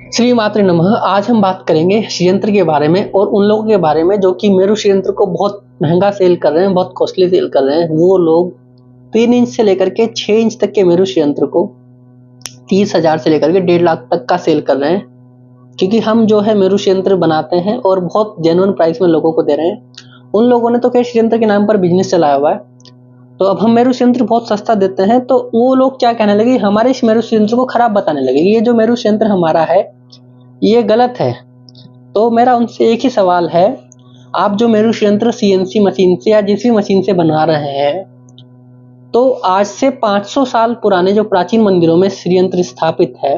श्री मात्र नमः। आज हम बात करेंगे षड्यंत्र के बारे में और उन लोगों के बारे में जो कि मेरू षड्यंत्र को बहुत महंगा सेल कर रहे हैं, बहुत कॉस्टली सेल कर रहे हैं। वो लोग 3 इंच से लेकर के 6 इंच तक के मेरू षड्यंत्र को 30,000 से लेकर के 1.5 लाख तक का सेल कर रहे हैं, क्योंकि हम जो है मेरू षड्यंत्र बनाते हैं और बहुत जेन्युइन प्राइस में लोगों को दे रहे हैं। उन लोगों ने तो खैर षड्यंत्र के नाम पर बिजनेस चलाया हुआ है, तो अब हम मेरू षड्यंत्र बहुत सस्ता देते हैं, तो वो लोग क्या कहने लगे, हमारे इस मेरू षड्यंत्र को खराब बताने लगे। ये जो मेरू षड्यंत्र हमारा है ये गलत है। तो मेरा उनसे एक ही सवाल है, आप जो मेरू षड्यंत्र सीएनसी मशीन से या जिस भी मशीन से बना रहे हैं, तो आज से 500 साल पुराने जो प्राचीन मंदिरों में षड्यंत्र स्थापित है,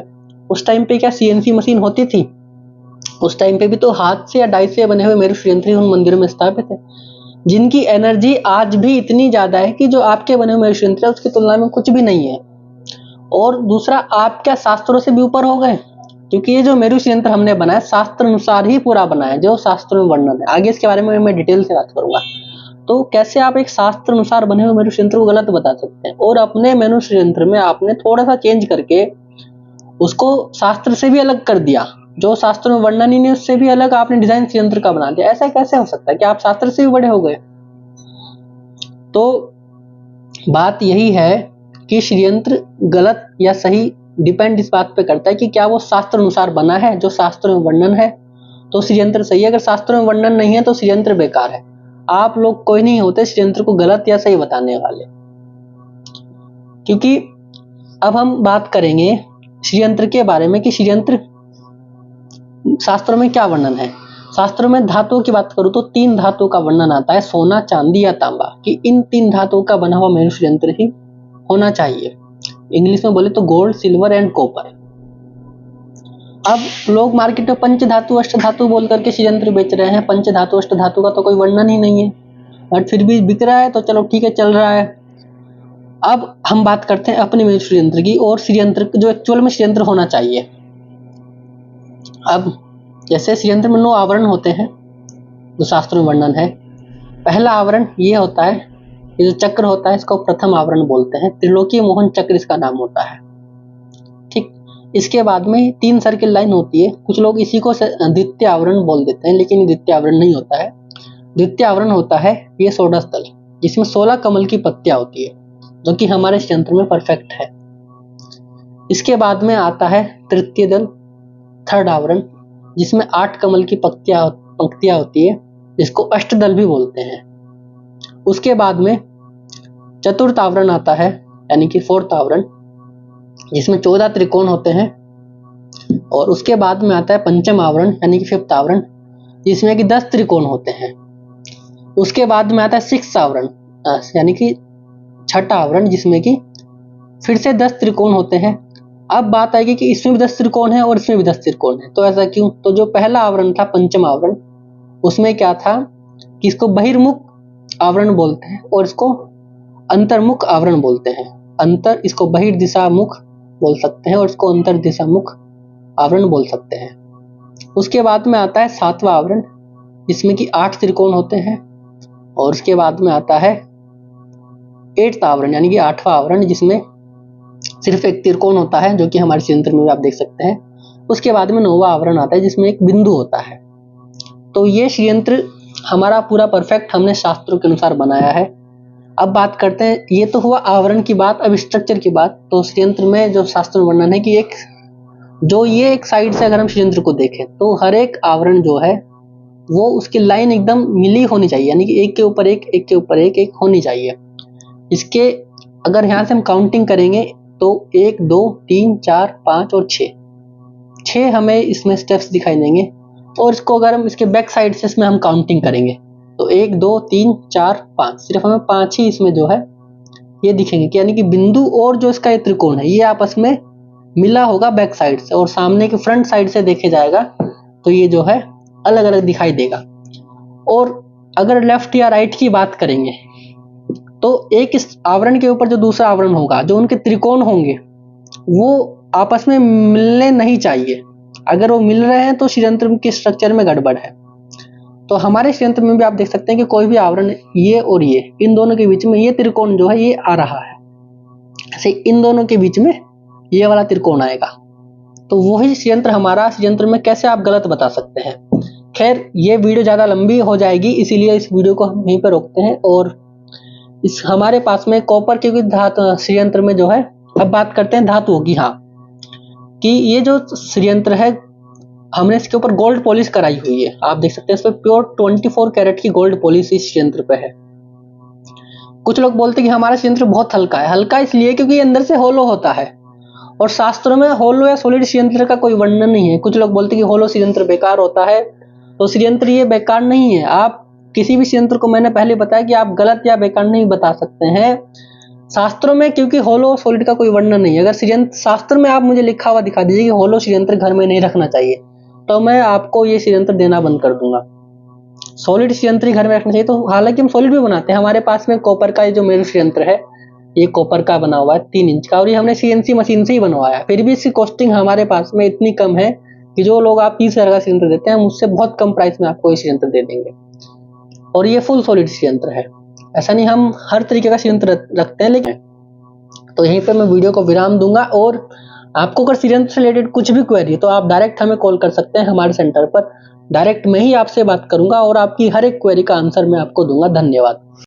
उस टाइम पे क्या सीएनसी मशीन होती थी? उस टाइम पे भी तो हाथ से या डाई से बने हुए मेरू षड्यंत्र उन मंदिरों में स्थापित है, जिनकी एनर्जी आज भी इतनी ज्यादा है कि जो आपके बने हुए मेरू षड्यंत्र है उसकी तुलना में कुछ भी नहीं है। और दूसरा, आप क्या शास्त्रों से भी ऊपर हो गए? क्योंकि ये जो मेरू षड्यंत्र हमने बनाया शास्त्र अनुसार ही पूरा बनाया, जो शास्त्रों में वर्णन है। आगे इसके बारे में मैं डिटेल से बात करूंगा। तो कैसे आप एक शास्त्र अनुसार बने हुए मेरू षड्यंत्र को गलत बता सकते हैं? और अपने मेरू षड्यंत्र में आपने थोड़ा सा चेंज करके उसको शास्त्र से भी अलग कर दिया, जो शास्त्रों में वर्णन ही नहीं उससे भी अलग आपने डिजाइन षड्यंत्र का बना दिया। ऐसा कैसे हो सकता है कि आप शास्त्र से भी बड़े हो गए? तो बात यही है कि षड्यंत्र गलत या सही डिपेंड इस बात पे करता है कि क्या वो शास्त्र अनुसार बना है, जो शास्त्रों में वर्णन है तो षड्यंत्र सही है। अगर शास्त्रों में वर्णन नहीं है तो षड्यंत्र बेकार है। आप लोग कोई नहीं होते षड्यंत्र को गलत या सही बताने वाले। क्योंकि अब हम बात करेंगे षड्यंत्र के बारे में कि षड्यंत्र शास्त्रों में क्या वर्णन है। शास्त्रों में धातुओं की बात करूं तो 3 धातुओं का वर्णन आता है, सोना, चांदी या तांबा, कि इन 3 धातुओं का बना हुआ मेरू षड्यंत्र ही होना चाहिए। इंग्लिश में बोले तो गोल्ड, सिल्वर एंड कॉपर। अब लोग मार्केट में पंच धातु, अष्ट धातु बोल करके षड्यंत्र बेच रहे हैं। पंच धातु, अष्ट धातु का तो कोई वर्णन ही नहीं है, बट फिर भी बिक रहा है, तो चलो ठीक है, चल रहा है। अब हम बात करते हैं अपने मेरू षड्यंत्र की, और षड्यंत्र जो एक्चुअल में षड्यंत्र होना चाहिए। अब जैसे षड्यंत्र में 9 आवरण होते हैं जो शास्त्रों में वर्णन है। पहला आवरण ये होता है, ये जो चक्र होता है इसको प्रथम आवरण बोलते हैं। त्रिलोकी मोहन चक्र इसका नाम होता है, ठीक। इसके बाद में 3 सर्किल लाइन होती है। कुछ लोग इसी को द्वितीय आवरण बोल देते हैं, लेकिन ये द्वितीय आवरण नहीं होता है। द्वितीय आवरण होता है ये षोडश दल, जिसमें 16 कमल की पत्तियां होती है, जो कि हमारे षड्यंत्र में परफेक्ट है। इसके बाद में आता है तृतीय दल, थर्ड आवरण, जिसमें 8 कमल की पंक्तियां होती है, जिसको अष्टदल भी बोलते हैं। उसके बाद में चतुर्थ आवरण आता है, यानी कि 4th आवरण, जिसमें 14 त्रिकोण होते हैं। और उसके बाद में आता है पंचम आवरण, यानी कि 5th आवरण, जिसमें कि 10 त्रिकोण होते हैं। उसके बाद में आता है 6th आवरण, यानी कि 6ठा आवरण, जिसमें कि फिर से 10 त्रिकोण होते हैं। अब बात आएगी कि इसमें भी 10 त्रिकोण है और इसमें भी 10 त्रिकोण है, तो ऐसा क्यों? तो जो पहला आवरण था पंचम आवरण, उसमें क्या था कि इसको बहिर्मुख आवरण बोलते हैं और इसको अंतर्मुख आवरण बोलते हैं। अंतर इसको बहिर्दिशा मुख बोल सकते हैं और इसको अंतर दिशा मुख आवरण बोल सकते हैं। उसके बाद में आता है 7वां आवरण, जिसमें कि 8 त्रिकोण होते हैं। और उसके बाद में आता है 8th आवरण, यानी कि 8वां आवरण, जिसमें सिर्फ एक त्रिकोण होता है, जो कि हमारे षड्यंत्र में भी आप देख सकते हैं। उसके बाद में 9वां आवरण आता है, जिसमें एक बिंदु होता है। तो ये षड्यंत्र हमारा पूरा परफेक्ट हमने शास्त्रों के अनुसार बनाया है। अब बात करते हैं, ये तो हुआ आवरण की बात, अब स्ट्रक्चर की बात। तो षड्यंत्र में जो शास्त्र में वर्णन है कि एक साइड से अगर हम षड्यंत्र को देखें तो हर एक आवरण जो है वो उसकी लाइन एकदम मिली होनी चाहिए, यानी कि एक के ऊपर एक, एक के ऊपर एक होनी चाहिए। इसके अगर यहाँ से हम काउंटिंग करेंगे तो 1 2 3 4 5 और 6 हमें इसमें स्टेप्स दिखाई देंगे। और इसको अगर हम इसके बैक साइड से इसमें हम काउंटिंग करेंगे तो 1 2 3 4 5, सिर्फ हमें 5 ही इसमें जो है ये दिखेंगे, यानी कि बिंदु और जो इसका ये त्रिकोण है ये आपस में मिला होगा बैक साइड से, और सामने के फ्रंट साइड से देखे जाएगा तो ये जो है अलग अलग दिखाई देगा। और अगर लेफ्ट या राइट की बात करेंगे तो एक इस आवरण के ऊपर जो दूसरा आवरण होगा, जो उनके त्रिकोण होंगे वो आपस में मिलने नहीं चाहिए। अगर वो मिल रहे हैं तो षड्यंत्र के स्ट्रक्चर में गड़बड़ है। तो हमारे षड्यंत्र में भी आप देख सकते हैं कि कोई भी आवरण, ये और ये, इन दोनों के बीच में ये त्रिकोण जो है ये आ रहा है, ऐसे इन दोनों के बीच में ये वाला त्रिकोण आएगा। तो वही षड्यंत्र हमारा षड्यंत्र में कैसे आप गलत बता सकते हैं। खैर ये वीडियो ज़्यादा लंबी हो जाएगी, इसीलिए इस वीडियो को हम यहीं पर रोकते हैं। और इस हमारे पास में कॉपर के धातु षड्यंत्र में जो है, अब बात करते हैं धातुओं की। हाँ, कि ये जो षड्यंत्र है हमने इसके ऊपर गोल्ड पॉलिश कराई हुई है। आप देख सकते हैं इस पर प्योर 24 कैरेट की गोल्ड पॉलिश इस षड्यंत्र पे है। कुछ लोग बोलते हैं कि हमारा षड्यंत्र बहुत हल्का है। हल्का इसलिए क्योंकि अंदर से होलो होता है, और शास्त्रों में होलो या सॉलिड षड्यंत्र का कोई वर्णन नहीं है। कुछ लोग बोलते हैं कि होलो षड्यंत्र बेकार होता है, तो षड्यंत्र ये बेकार नहीं है। आप किसी भी षड्यंत्र को, मैंने पहले बताया कि आप गलत या बेकार नहीं बता सकते हैं शास्त्रों में, क्योंकि होलो सॉलिड का कोई वर्णन नहीं है। अगर षड्यंत्र शास्त्र में आप मुझे लिखा हुआ दिखा दीजिए कि होलो षड्यंत्र घर में नहीं रखना चाहिए, तो मैं आपको ये षड्यंत्र देना बंद कर दूंगा। सॉलिड षड्यंत्र ही घर में रखना चाहिए। तो हालांकि हम सॉलिड भी बनाते हैं। हमारे पास में कॉपर का ये जो मेरू षड्यंत्र है, ये कॉपर का बना हुआ है 3 इंच का, और ये हमने CNC मशीन से ही बनवाया। फिर भी इसकी कॉस्टिंग हमारे पास में इतनी कम है कि जो लोग आप 30,000 का षड्यंत्र देते हैं, हम उससे बहुत कम प्राइस में आपको ये षड्यंत्र दे देंगे। और ये फुल सॉलिड षड्यंत्र है। ऐसा नहीं, हम हर तरीके का षड्यंत्र रखते हैं। लेकिन तो यहीं पे मैं वीडियो को विराम दूंगा, और आपको अगर षड्यंत्र से रिलेटेड कुछ भी क्वेरी है तो आप डायरेक्ट हमें कॉल कर सकते हैं हमारे सेंटर पर। डायरेक्ट मैं ही आपसे बात करूंगा और आपकी हर एक क्वेरी का आंसर मैं आपको दूंगा। धन्यवाद।